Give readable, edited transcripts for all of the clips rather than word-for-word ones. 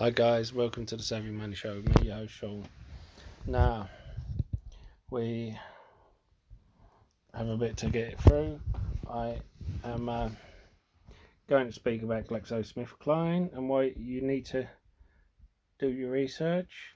Hi guys, welcome to the Savvy Money Show with me, your host Sean. Now, we have a bit to get through. I am going to speak about GlaxoSmithKline and why you need to do your research.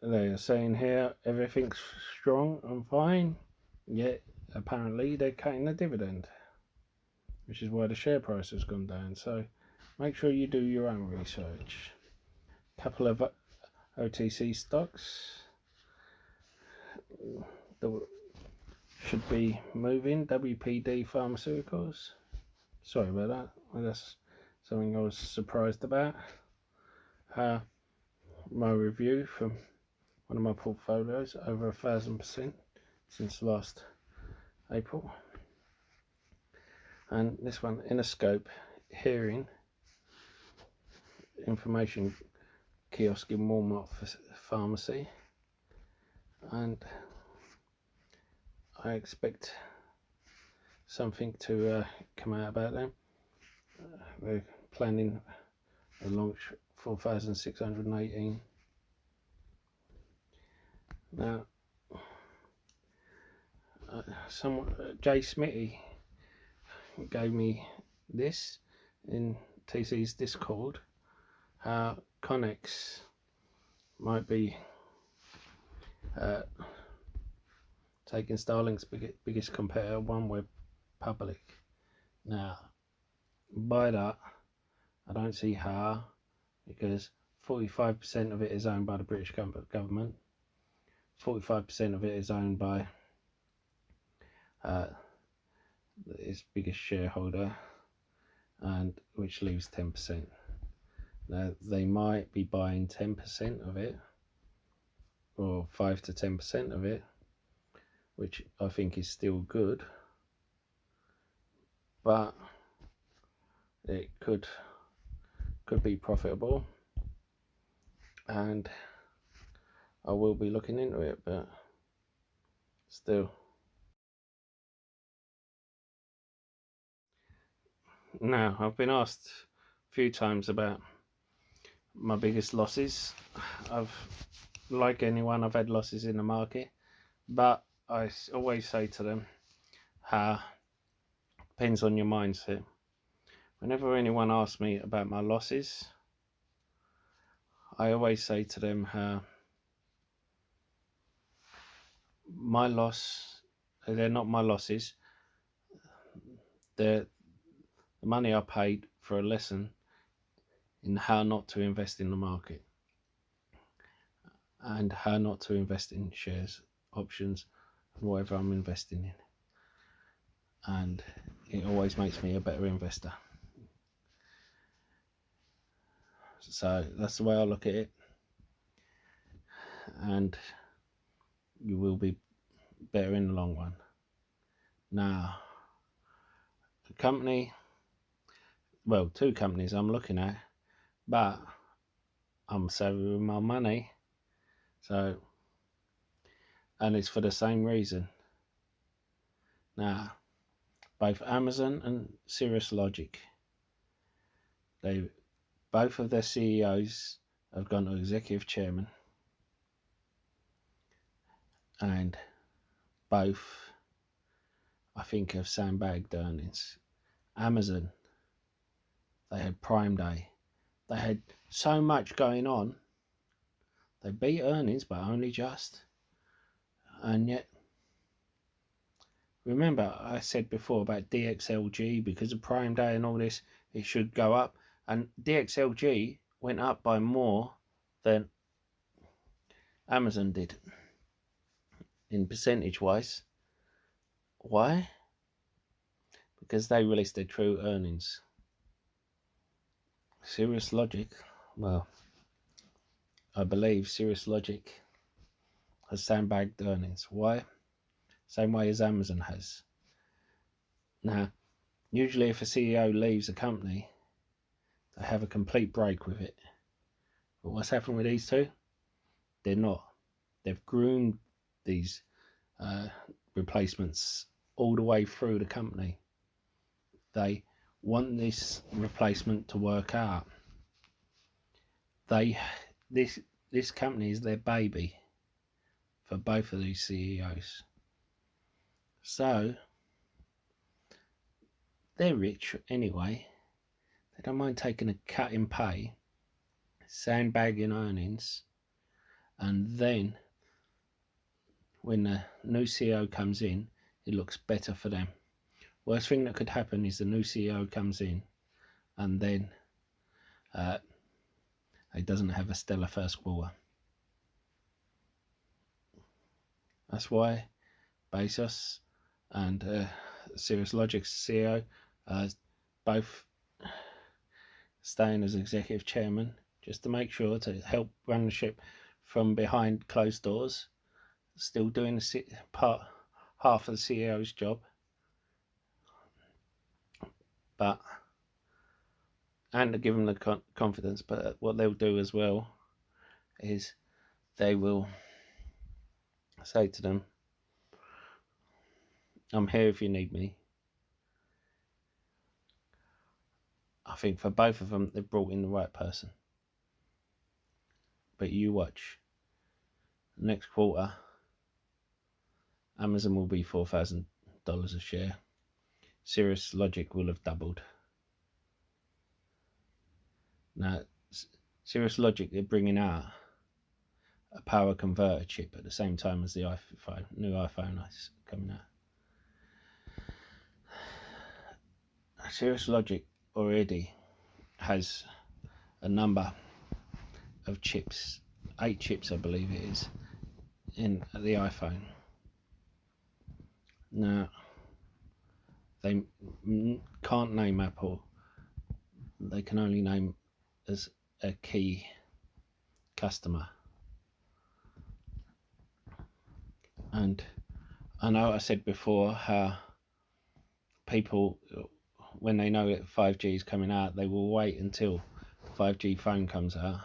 They are saying here everything's strong and fine, yet apparently they're cutting the dividend, which is why the share price has gone down. So make sure you do your own research. Couple of OTC stocks that should be moving. WPD Pharmaceuticals. Sorry about that. That's something I was surprised about. My review from one of my portfolios, over 1,000% since last April. And this one, Interscope Hearing Information Kiosk in Walmart Pharmacy, and I expect something to come out about them. They're planning a launch 4,618. Now, Jay Smitty gave me this in TC's Discord. How Connex might be taking Starlink's biggest competitor, OneWeb, public. Now, by that, I don't see how, because 45% of it is owned by the British government, 45% of it is owned by its biggest shareholder, and which leaves 10%. Now, they might be buying 10% of it, or 5 to 10% of it, which I think is still good, but it could be profitable, and I will be looking into it, but still. Now, I've been asked a few times about my biggest losses. Like anyone, I've had losses in the market, but I always say to them, depends on your mindset. Whenever anyone asks me about my losses, I always say to them, they're not my losses. They're the money I paid for a lesson in how not to invest in the market and how not to invest in shares, options, and whatever I'm investing in. And it always makes me a better investor. So that's the way I look at it. And you will be better in the long run. Now, two companies I'm looking at, but I'm savvy with my money, and it's for the same reason. Now, both Amazon and Cirrus Logic, both of their CEOs have gone to executive chairman, and both, I think, have sandbagged earnings. Amazon, they had Prime Day. They had so much going on. They beat earnings, but only just. And yet, remember I said before about DXLG, because of Prime Day and all this, it should go up. And DXLG went up by more than Amazon did in percentage wise. Why? Because they released their true earnings. Cirrus Logic, well, I believe Cirrus Logic has sandbagged earnings. Why? Same way as Amazon has. Now, usually if a CEO leaves a company, they have a complete break with it. But what's happened with these two? They're not. They've groomed these replacements all the way through the company. They want this replacement to work out. this company is their baby for both of these CEOs. So they're rich anyway. They don't mind taking a cut in pay, sandbagging earnings, and then when the new CEO comes in, it looks better for them. Worst thing that could happen is the new CEO comes in and then he doesn't have a stellar first quarter. That's why Bezos and Cirrus Logic's CEO both staying as executive chairman, just to make sure to help run the ship from behind closed doors, still doing half of the CEO's job, but and to give them the confidence. But what they'll do as well is they will say to them, I'm here if you need me. I think for both of them, they've brought in the right person. But you watch. Next quarter, Amazon will be $4,000 a share. Cirrus Logic will have doubled. Now, Cirrus Logic, they're bringing out a power converter chip at the same time as the new iPhone is coming out. Cirrus Logic already has a number of chips, 8 chips I believe it is, in the iPhone. Now, they can't name Apple. They can only name as a key customer. And I know I said before how people, when they know that 5G is coming out, they will wait until the 5G phone comes out.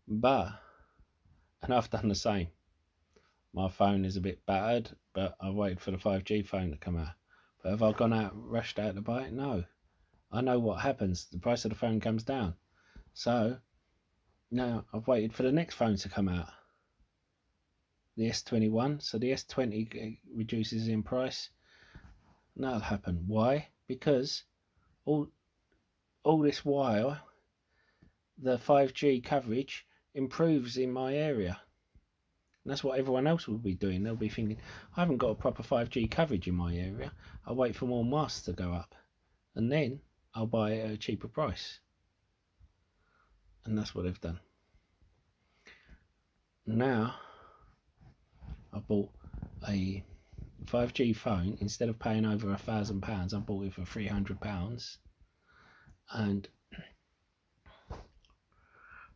And I've done the same. My phone is a bit battered, but I waited for the 5G phone to come out. But have I gone out, rushed out to buy it? No. I know what happens. The price of the phone comes down. So now I've waited for the next phone to come out, the S21. So the S20 reduces in price. And that'll happen. Why? Because all this while the 5G coverage improves in my area. And that's what everyone else will be doing. They'll be thinking, I haven't got a proper 5G coverage in my area. I'll wait for more masts to go up, and then I'll buy it at a cheaper price. And that's what they've done. Now, I bought a 5G phone. Instead of paying over £1,000, I bought it for £300. And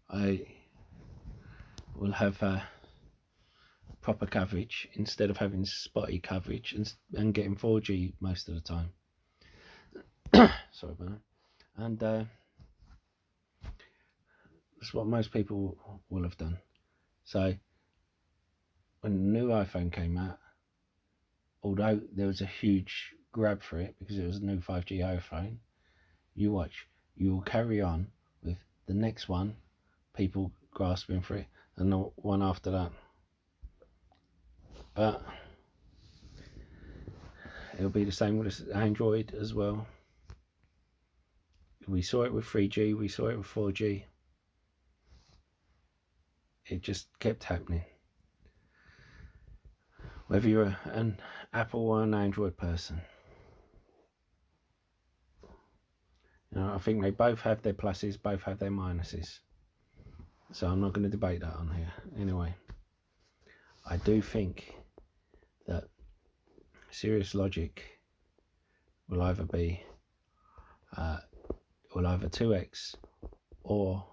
I will have proper coverage instead of having spotty coverage and getting 4G most of the time. Sorry about that. And that's what most people will have done. So when the new iPhone came out, although there was a huge grab for it because it was a new 5G iPhone, you watch, you will carry on with the next one, people grasping for it, and the one after that. But it'll be the same with Android as well. We saw it with 3G, we saw it with 4G. It just kept happening. Whether you're an Apple or an Android person, you know, I think they both have their pluses, both have their minuses. So I'm not going to debate that on here. Anyway, I do think that Cirrus Logic will either be will either 2x or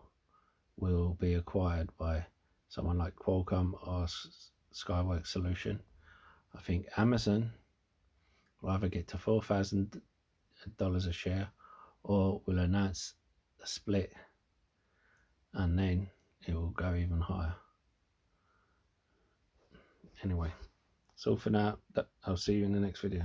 will be acquired by someone like Qualcomm or Skyworks Solution. I think Amazon will either get to $4,000 a share or will announce a split, and then it will go even higher. Anyway, that's all for now. I'll see you in the next video.